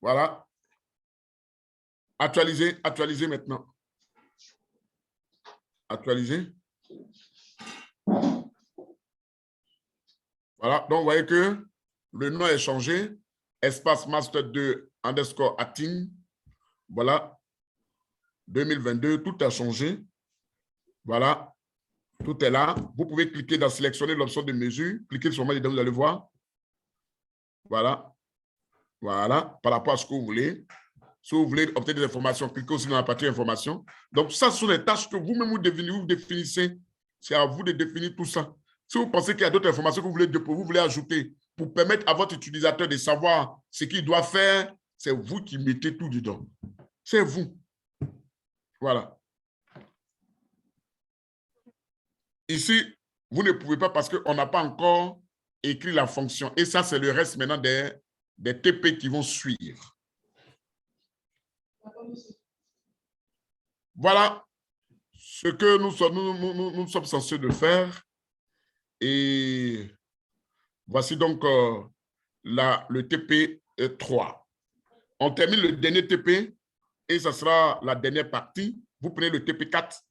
Voilà. Actualiser, actualiser maintenant. Actualiser. Voilà. Donc, vous voyez que le nom est changé. Espace master 2 underscore acting. Voilà. 2022, tout a changé. Voilà. Tout est là. Vous pouvez cliquer dans sélectionner l'option de mesure. Cliquez sur moi dedans, vous allez voir. Voilà. Voilà. Par rapport à ce que vous voulez. Si vous voulez obtenir des informations, cliquez aussi dans la partie information. Donc, ça, ce sont les tâches que vous-même vous définissez. C'est à vous de définir tout ça. Si vous pensez qu'il y a d'autres informations que vous voulez ajouter pour permettre à votre utilisateur de savoir ce qu'il doit faire, c'est vous qui mettez tout dedans. C'est vous. Voilà. Ici, vous ne pouvez pas parce qu'on n'a pas encore écrit la fonction. Et ça, c'est le reste maintenant des TP qui vont suivre. Voilà ce que nous sommes censés de faire. Et voici donc le TP 3. On termine le dernier TP et ça sera la dernière partie. Vous prenez le TP 4.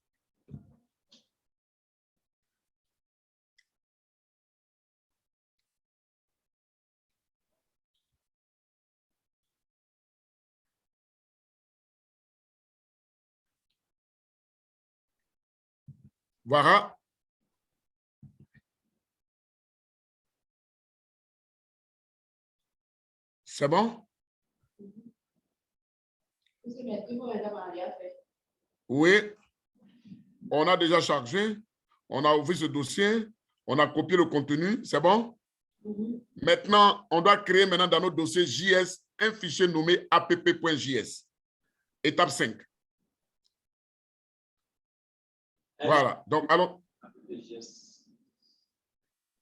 Voilà. C'est bon? Oui. On a déjà chargé. On a ouvert ce dossier. On a copié le contenu. C'est bon? Maintenant, on doit créer maintenant dans notre dossier JS un fichier nommé app.js. Étape 5. Voilà. Donc, allons.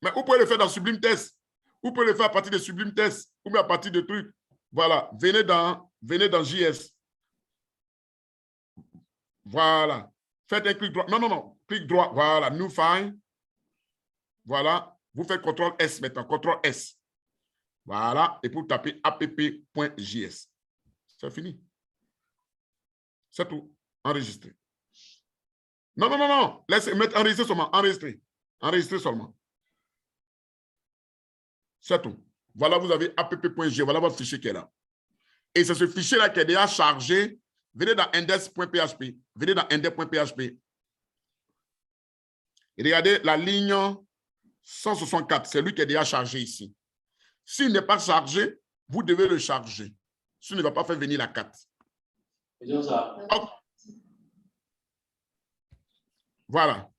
Mais vous pouvez le faire dans Sublime Test. Vous pouvez le faire à partir de Sublime Test ou bien à partir de trucs. Voilà. Venez dans JS. Voilà. Faites un clic droit. Non, non, non. Clic droit. Voilà. New File. Voilà. Vous faites CTRL S maintenant. CTRL S. Voilà. Et pour taper app.js. C'est fini. C'est tout. Enregistré. Non, non, non, non. Laissez mettre enregistrer seulement. Enregistrer. Enregistrer seulement. C'est tout. Voilà, vous avez app.js. Voilà votre fichier qui est là. Et c'est ce fichier-là qui est déjà chargé. Venez dans index.php. Venez dans index.php. Et regardez la ligne 164. C'est lui qui est déjà chargé ici. S'il n'est pas chargé, vous devez le charger. S'il ne va pas faire venir la 4. Oh. Voilà.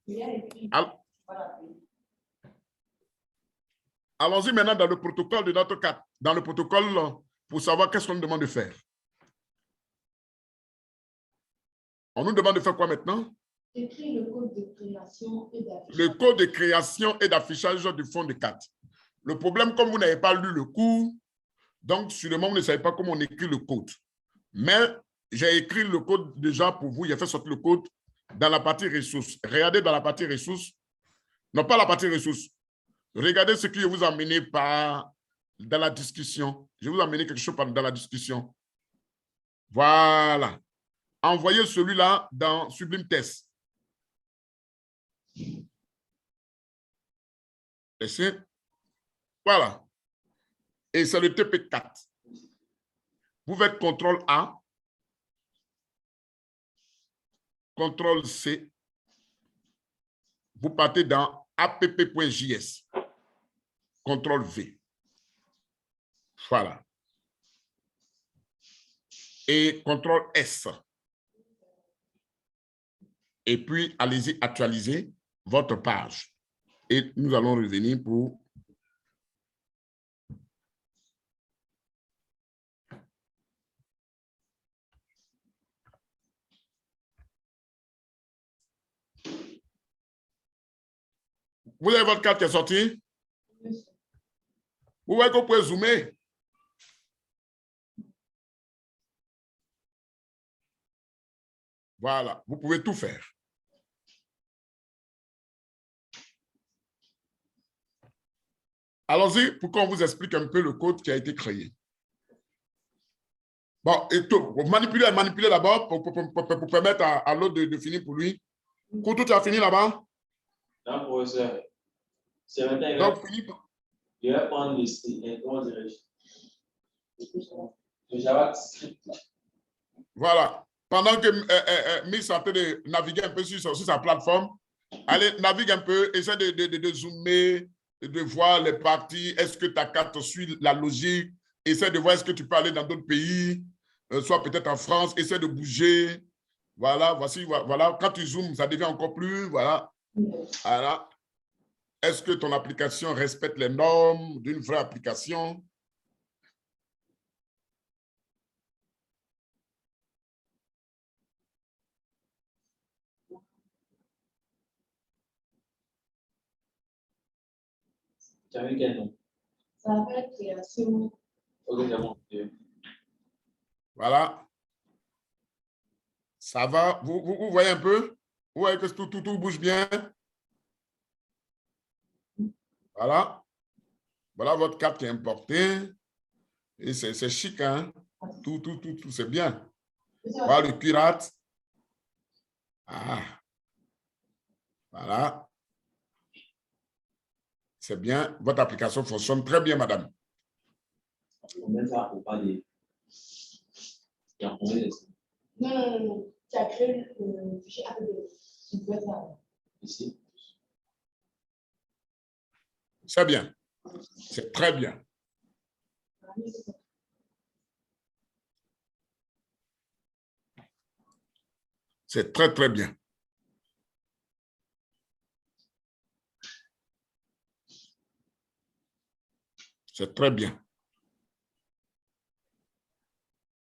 Allons-y maintenant dans le protocole de notre 4. Dans le protocole, pour savoir qu'est-ce qu'on nous demande de faire. On nous demande de faire quoi maintenant? Écrire le code de création et d'affichage. Le code de création et d'affichage du fond de 4. Le problème, comme vous n'avez pas lu le cours, donc sûrement vous ne savez pas comment on écrit le code. Mais j'ai écrit le code déjà pour vous. J'ai fait sortir le code dans la partie ressources. Regardez dans la partie ressources. Non, pas la partie ressources. Regardez ce que je vous ai amené dans la discussion. Je vous ai amené quelque chose dans la discussion. Voilà. Envoyez celui-là dans Sublime Test. Laissez. Voilà. Et c'est le TP4. Vous faites CTRL-A, CTRL-C. Vous partez dans app.js. CTRL-V. Voilà. Et CTRL-S. Et puis, allez-y actualiser votre page. Et nous allons revenir pour... Vous avez votre carte qui est sortie? Vous voyez que vous pouvez zoomer? Voilà, vous pouvez tout faire. Allons-y pour qu'on vous explique un peu le code qui a été créé. Bon, et tout, manipuler d'abord pour permettre à l'autre de finir pour lui. Koutou, tu as fini là-bas? Non, professeur. C'est maintenant, Donc, fini. je vais prendre comment dirais-je, le JavaScript. Voilà. Pendant que Miss est en train de naviguer un peu sur sa plateforme, allez, navigue un peu, essaie de zoomer, de voir les parties. Est-ce que ta carte suit la logique? Essaie de voir est-ce que tu peux aller dans d'autres pays, soit peut-être en France, essaie de bouger. Voilà, voici, voilà. Quand tu zoomes, ça devient encore plus, voilà. Voilà. Est-ce que ton application respecte les normes d'une vraie application? Tu as vu quel nom? Ça s'appelle création. Ok, c'est bon. Voilà. Ça va? Vous voyez un peu? Vous voyez que tout bouge bien? Voilà. Voilà votre carte qui est importée. Et c'est chic, hein? Tout, c'est bien. Voilà le pirate. Ah. Voilà. C'est bien. Votre application fonctionne très bien, madame. On met ça pour pas des. Non. Tu as créé le fichier APP. Tu peux faire. Ici. C'est bien. C'est très bien. C'est très, très bien. C'est très bien.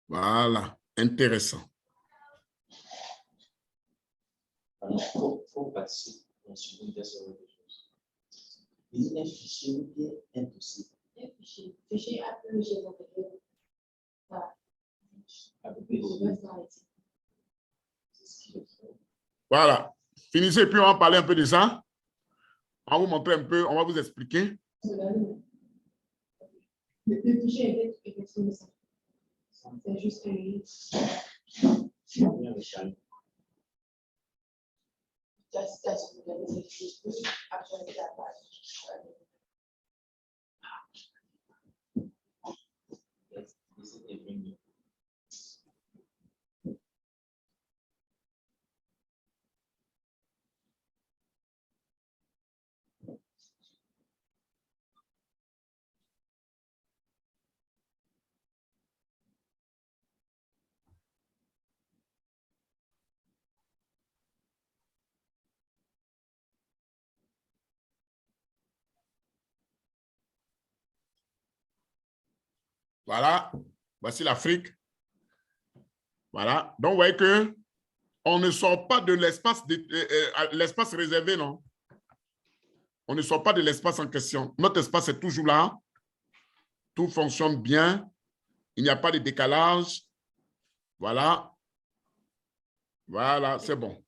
Voilà. Intéressant. Alors, faut participer sur une question de choses. Il y a un fichier ou bien un dossier. Un fichier. Fichier APP, j'ai montré. Voilà. Voilà. Finissez, puis on va parler un peu de ça. On va vous montrer un peu, on va vous expliquer. Le fichier est effectivement ça. C'est juste un. Voilà. Voici l'Afrique. Voilà. Donc, vous voyez que on ne sort pas de l'espace réservé, non? On ne sort pas de l'espace en question. Notre espace est toujours là. Tout fonctionne bien. Il n'y a pas de décalage. Voilà. Voilà, c'est bon.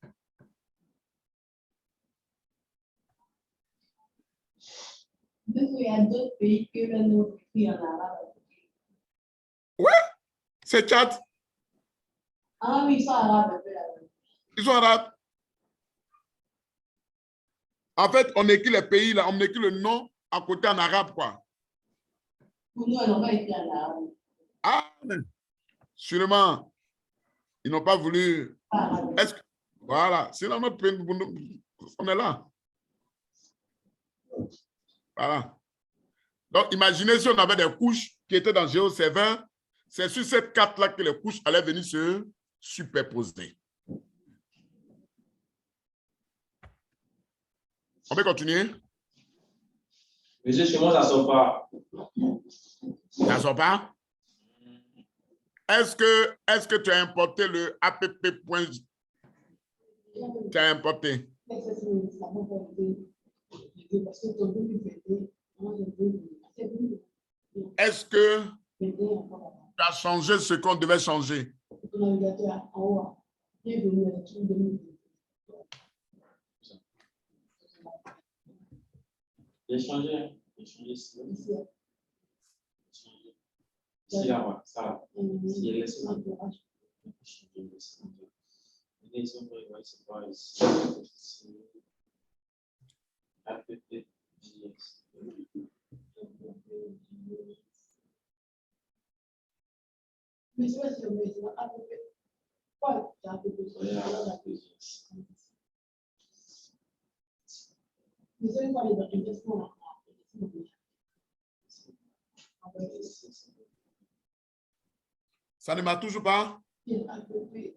Il y a d'autres pays que le nôtre écrit en arabe. Ouais, c'est Tchad. Ah oui, ils sont arabes un peu là-bas. Ils sont arabes. En fait, on écrit les pays là, on écrit le nom à côté en arabe, quoi. Pour nous, ils n'ont pas écrit en arabe. Ah, sûrement, ils n'ont pas voulu. Est-ce que... Voilà, c'est dans notre pays, on est là. Voilà. Donc, imaginez si on avait des couches qui étaient dans GeoServer, c'est sur cette carte-là que les couches allaient venir se superposer. On peut continuer? Monsieur, chez moi, ça ne sort pas. Ça ne sort pas? Est-ce que tu as importé le app. Tu as importé? Est-ce que tu as changé ce qu'on devait changer? J'ai changé. J'ai changé. Ici, là, ça, ici, elle laisse un orage. ici, on peut voir, c'est pas ici, ici, APP, JS. Mais tu vois, si on met à peu près, quoi, tu as à peu près sur Voilà, la APP, JS. mais c'est quoi les organisations là? Ça ne m'a toujours pas. À peu près.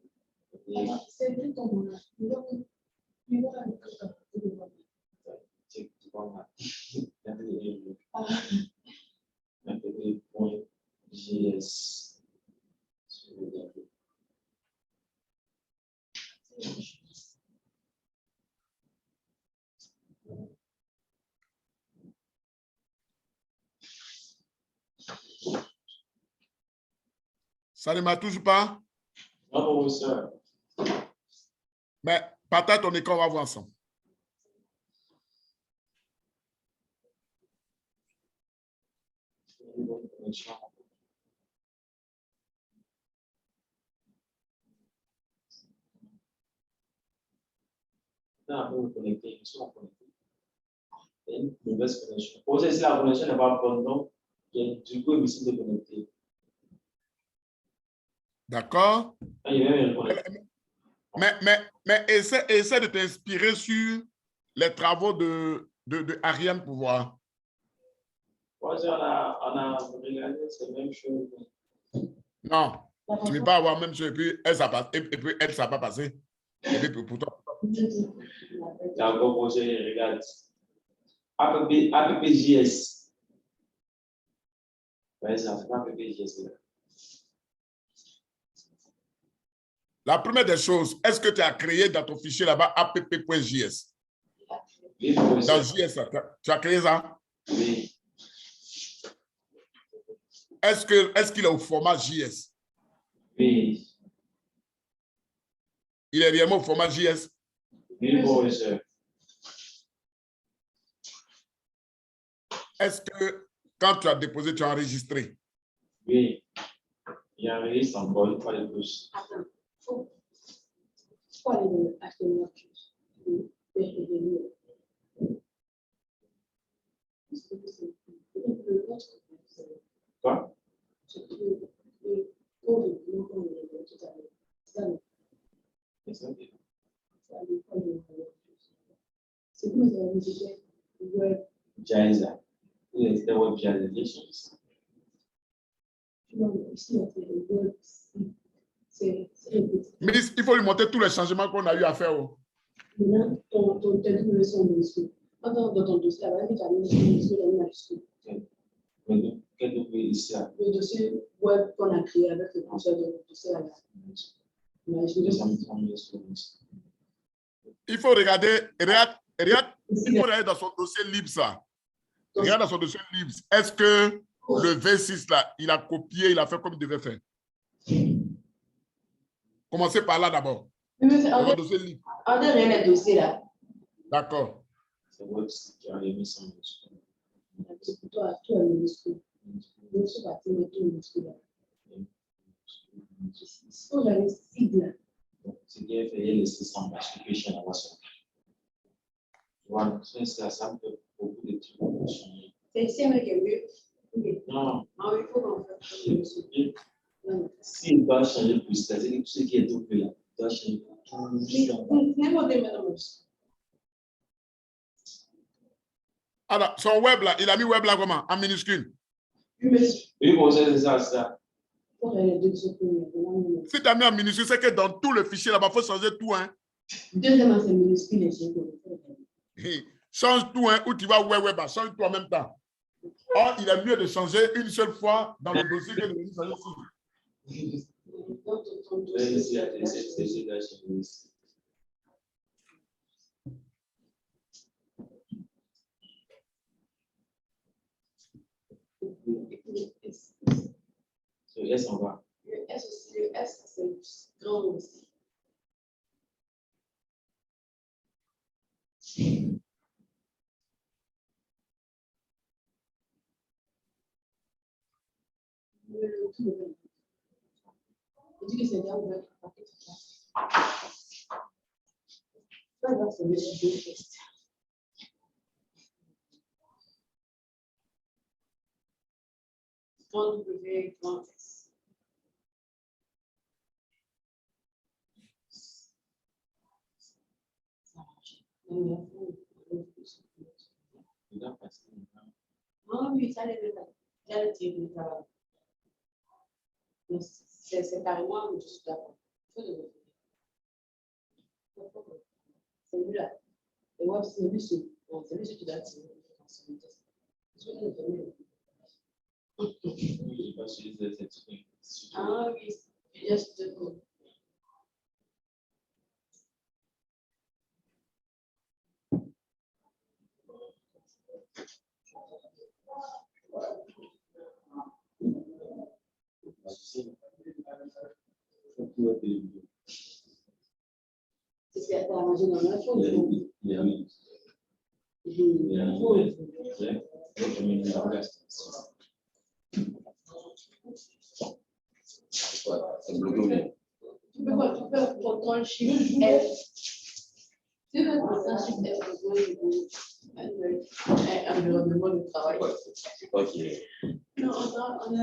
C'est plus ton nom là. Il va C'est pas mal. APP, Ah, point JS. Ça ne m'a toujours pas. Non, professeur. Mais partage ton écran, on va voir ensemble. Non, vous vous connectez, ils sont connectés. Il y a une mauvaise connexion. Pour ça, si la connexion n'est pas bonne, donc, du coup, il essaie de connecter. D'accord? Ah, il va me reconnecter. Mais essaie de t'inspirer sur les travaux de Ariane pour voir. Pour ça, on a regardé ces mêmes choses. Non, tu ne peux pas avoir même chose et puis elle, ça passe, et puis elle, ça va pas passer. Et puis pour toi. D'accord, pour ça, regarde. APPJS. Ouais, ça, c'est pas APPJS. La première des choses, est-ce que tu as créé dans ton fichier là-bas app.js? Oui, Dans professeur. JS, tu as créé ça? Oui, Est-ce qu'il est au format JS? oui, Il est réellement au format JS? oui, professeur. Est-ce que quand tu as déposé, tu as enregistré? Oui, il y a un registre encore une fois de plus. attends, faut aller acheter une autre chose. Quoi? C'est comme ça, vous disiez, ouais, Jaiza. It's the web jaizations. non, ici, on fait le web, c'est un petit. Mais il faut lui montrer tous les changements qu'on a eu à faire. Oh. Maintenant, ton double son minuscule. Attends, dans ton dossier, avant, tu as mis minuscule et majuscule. Quel double ici? Le dossier web qu'on a créé avec le conseil de dossier à la majuscule. Il faut regarder, regarde, il faut regarder dans son dossier libre ça. Regarde dans son dossier libre. Est-ce que le V6 là, il a copié, il a fait comme il devait faire? Commencez par là d'abord. Mais c'est Dans votre dossier libre. en dernier les dossiers là. D'accord. C'est web qui a remis son minuscule. C'est pour toi, tout est minuscule. Donc, c'est parti, mais tout minuscule là. Il faut y aller cible. Ce qui est fait, il y a laissé sans multiplication à la sortie. Voilà, ça me fait beaucoup de trucs. C'est ici, mais que mieux. Non, Ah oui, il faut qu'on fasse minuscule. s'il doit changer plus, c'est-à-dire que tout ce qui est double là, doit changer pour tout. C'est mon déménagement. Alors, son web là, il a mis web là comment? En minuscule. Oui, bon, c'est ça, c'est ça. Si tu as mis en minuscule, c'est que dans tout le fichier là-bas, il faut changer tout. Hein. Deuxièmement, c'est minuscule et Change tout, hein, ou tu vas web, change tout en même temps. Or, il est mieux de changer une seule fois dans le dossier que de venir changer ici. So, yes, on va. Le S aussi, le S, c'est grand aussi. Le qui me fait. Je dis que c'est bien ouvert. Pas grave, c'est monsieur deux tests. Grand W, grand S. Ça marche. Ah oui, ça l'est déjà. Là, le tir de travail. C'est carrément, je suis d'accord. Il faut de c'est lui là. Et moi, c'est lui qui doit tirer. Ah oui, juste de coup. C'est pour manger dans la chose. Tu peux contrôle chiffre F. Tu peux contrôle chiffre F environnement de travail. Non, on a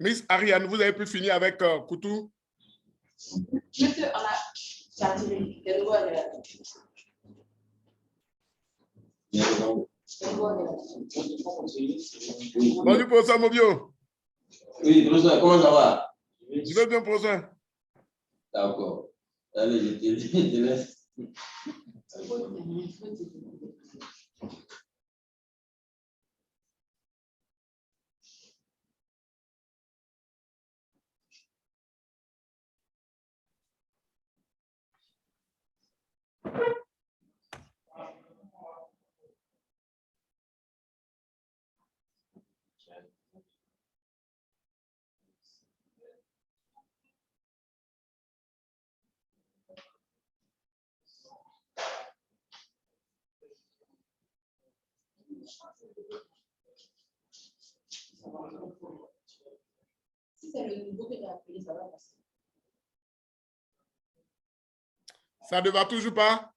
Miss Ariane, vous avez pu finir avec Koutou? Monsieur, on a chargé des lois de Bonjour, professeur Mobio. Oui, professeur, comment ça va? Je vais bien, professeur. D'accord. Allez, je te laisse. Si c'est le niveau que tu as appelé, ça va passer. Ça ne va toujours pas?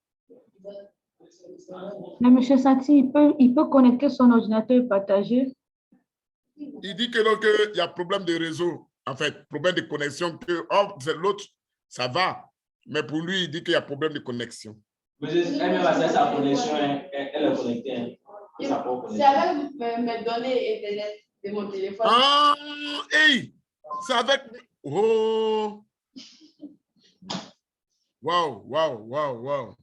Mais M. Sati, il peut connecter son ordinateur et partager. Il dit que donc, il y a problème de réseau, en fait, problème de connexion, que l'autre, ça va. Mais pour lui, il dit qu'il y a problème de connexion. Mais elle-même a sa connexion, elle est connectée. C'est avec mes données Internet de mon téléphone. Ah, hey, c'est avec... Oh! Wow, wow, wow, wow.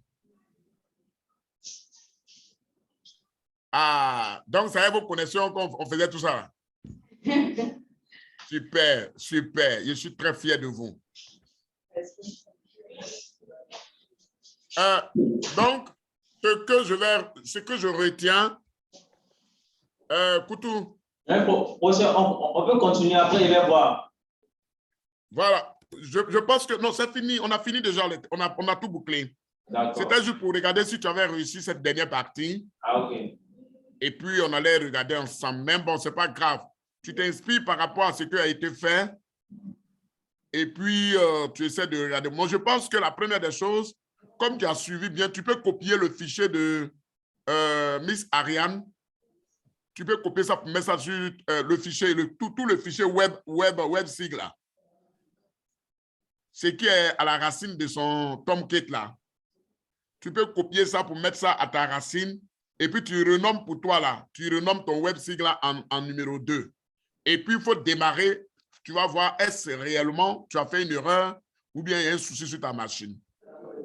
Ah, donc c'est avec vos connexions qu'on faisait tout ça. Super, super. Je suis très fier de vous. Donc, ce que je retiens, Koutou. On peut continuer après, il va voir. Voilà. Je pense que non, c'est fini. On a fini déjà. On a tout bouclé. C'était juste pour regarder si tu avais réussi cette dernière partie. Ah, ok. Et puis, on allait regarder ensemble. Même bon, ce n'est pas grave. Tu t'inspires par rapport à ce qui a été fait. Et puis, tu essaies de regarder. Moi, je pense que la première des choses, comme tu as suivi bien, tu peux copier le fichier de Miss Ariane. Tu peux copier ça pour mettre ça sur le fichier, tout le fichier web sigle là. ce qui est à la racine de son Tomcat là. Tu peux copier ça pour mettre ça à ta racine et puis tu renommes pour toi là. Tu renommes ton WebSig là en numéro 2. Et puis il faut démarrer. Tu vas voir est-ce réellement tu as fait une erreur ou bien il y a un souci sur ta machine.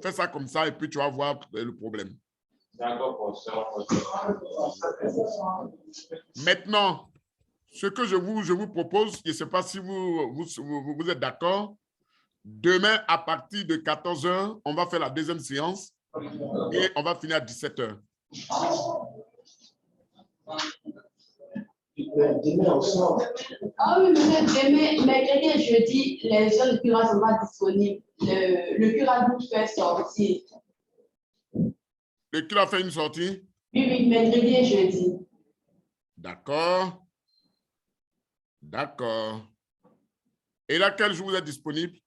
Fais ça comme ça et puis tu vas voir le problème. D'accord, professeur. Maintenant, ce que je vous propose, je ne sais pas si vous êtes d'accord. Demain, à partir de 14 h, on va faire la deuxième séance et on va finir à 17 h. Demain, on sort. Ah oui, demain, mercredi et jeudi, les jeunes de curats sont pas disponibles. Le curat nous fait sortir. Le cul a fait une sortie? Oui, mercredi et jeudi. D'accord. D'accord. Et là, quel jour vous êtes disponible?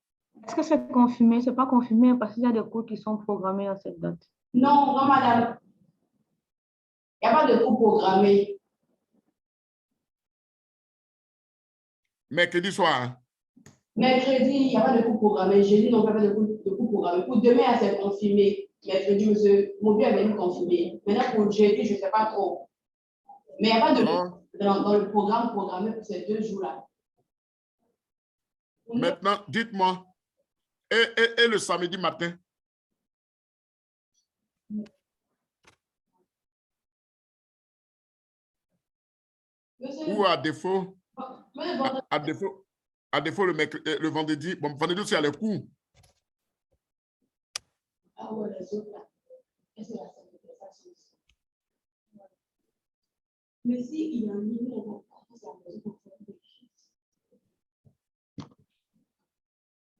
Est-ce que c'est confirmé? Ce n'est pas confirmé parce qu'il y a des cours qui sont programmés à cette date. Non, non, madame. Il n'y a pas de cours programmé. Mercredi soir. Hein? Mercredi, il n'y a pas de cours programmé. Jeudi, non, pas de cours programmé. Pour demain, c'est confirmé. Mercredi, monsieur Mobi avait nous confirmé. Maintenant, pour jeudi, je ne sais pas trop. Mais il n'y a pas de cours dans le programme programmé pour ces 2 jours-là. Maintenant, dites-moi, et le samedi matin? Monsieur, Ou à défaut, mais à défaut le vendredi, bon, vendredi aussi, il y a les cours. ah ouais, les autres là. Et c'est la salle. Mais si il y a un numéro, on va faire des choses.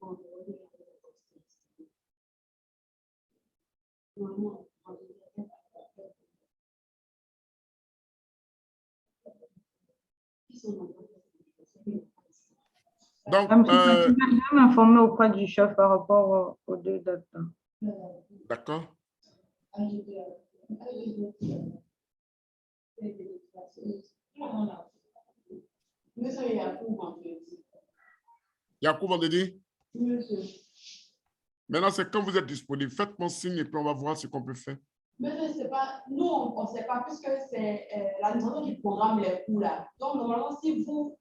Donc, Je vais m'informer auprès du chef par rapport aux 2 dates. d'accord. Monsieur, il y a un cours vendredi. Il y a cours vendredi? Monsieur. Maintenant, c'est quand vous êtes disponible. Faites mon signe et puis on va voir ce qu'on peut faire. Mais je ne sais pas, nous, on ne sait pas, puisque c'est l'administration qui programme les cours là. Donc, normalement, si vous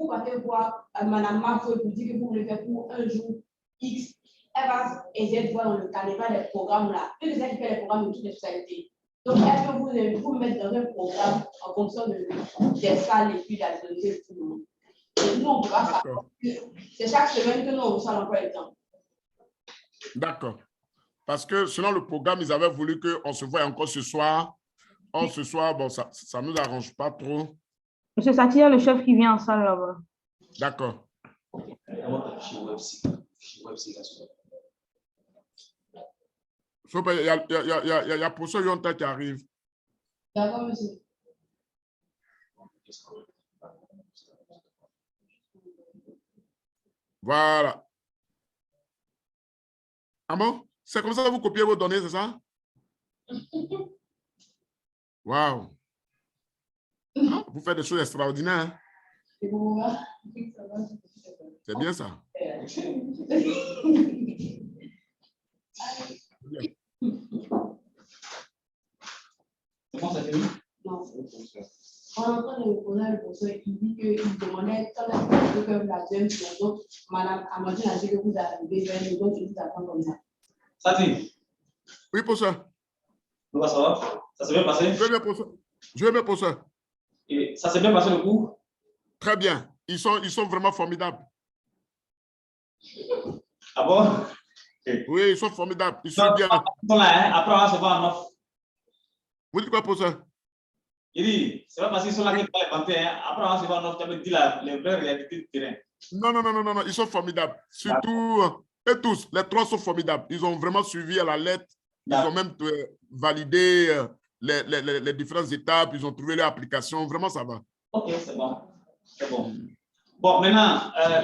partez voir Mme Marco et vous dites que vous voulez faire pour un jour X, elle va essayer de voir dans le calendrier les programmes là. Puis, c'est elle qui fait les programmes de toutes les sociétés. Donc, est-ce que vous mettez dans un programme en fonction des salles et puis de la société de tout le monde? Et nous, on ne peut pas savoir. C'est chaque semaine que nous, on reçoit l'emploi du temps. D'accord. Parce que selon le programme, ils avaient voulu qu'on se voie encore ce soir. Or, ce soir, bon, ça ne nous arrange pas trop. Monsieur Satia, le chef qui vient en salle là-bas. D'accord. Il y a professeur Yonta qui arrive. D'accord, monsieur. Voilà. Ah bon? C'est comme ça que vous copiez vos données, c'est ça? Waouh! Ah, vous faites des choses extraordinaires. Hein? C'est bien ça. Comment ça fait? Non. En train de poser le professeur, il dit qu'il demandait quand même que la deuxième saison, Madame Amandine a dit que vous arrivez vers nous, donc je vous attends comme ça. Sati. Oui, professeur. Comment ça va? Ça s'est bien passé? Je vais bien, professeur. Je vais bien, professeur. Et ça s'est bien passé le cours? Très bien. Ils sont vraiment formidables. Ah bon? Oui, ils sont formidables. Ils sont bien. Ils sont là, hein? Après, on va se voir en off. Vous dites quoi, professeur? Il dit, c'est pas parce qu'ils sont là qu'ils vont les vanter, hein? Après, on va se voir en off. Tu avais dit les vraies réalités du terrain. Non, ils sont formidables. Surtout, eux tous, les 3 sont formidables. Ils ont vraiment suivi à la lettre. Ils ont même validé les différentes étapes. Ils ont trouvé leur application. Vraiment, ça va. Ok, c'est bon. C'est bon. Bon, maintenant,